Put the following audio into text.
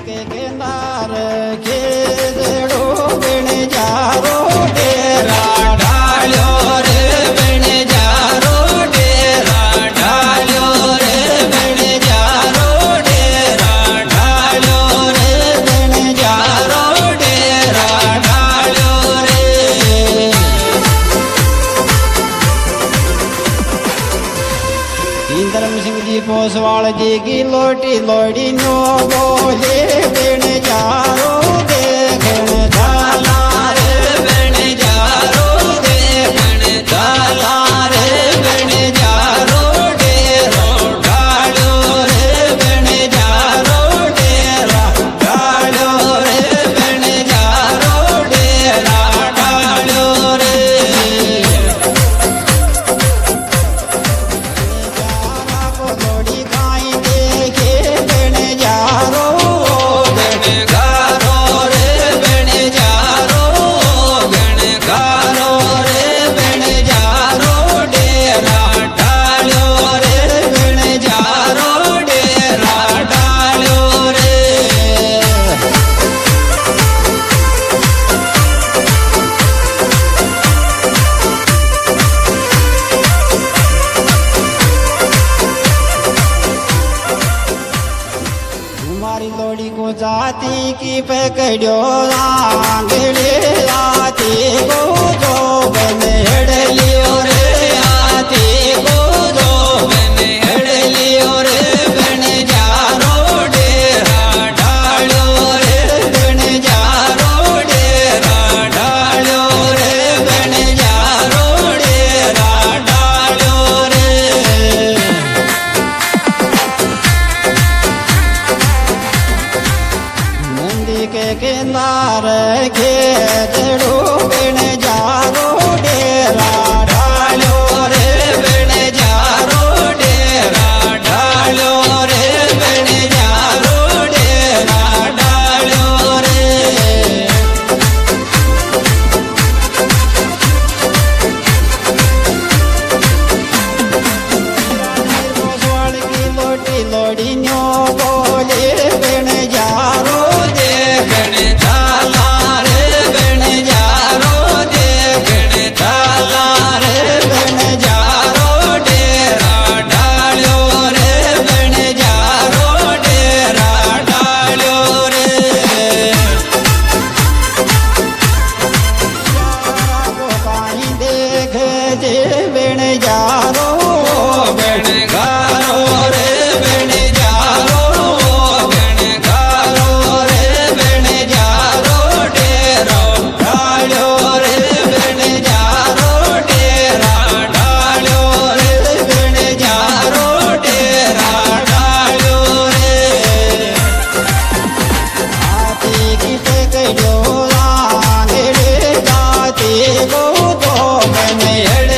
के किनार खेजड़ो बिन जारो डेरा ढाल्यो रे बिन जारो डेरा ढाल्यो रे बिन जारो डेरा ढाल्यो रे बिन जारो डेरा ढाल्यो रे धर्म सिंह जी पोसवाल जी की लोटी लोड़ी नो बोले बिन जारो देखन झाला रे बिन जारो देखन झाला रे बिन जारो डेरा ढाल्यो रे बिन जारो डेरा ढाल्यो रे बिन जारो डेरा ढाल्यो रे लोड़ी खाई देखे बिन जारो बिन गारो रे बिन जारो बिन गारो रे बिन जारो डेरा ढाल्यो रे बिन जारो डेरा ढाल्यो रे हमारी लोड़ी को जाती की पकड़ो आंगड़े आती को जो बने हेड़ लियो रे आती को जो बने हेड़ लियो रे बन जारो डेरा ढाल्यो रे बन जारो डेरा ढाल्यो रे बन जारो डेरा ढाल्यो रे नंदी के किनार खेजड़ो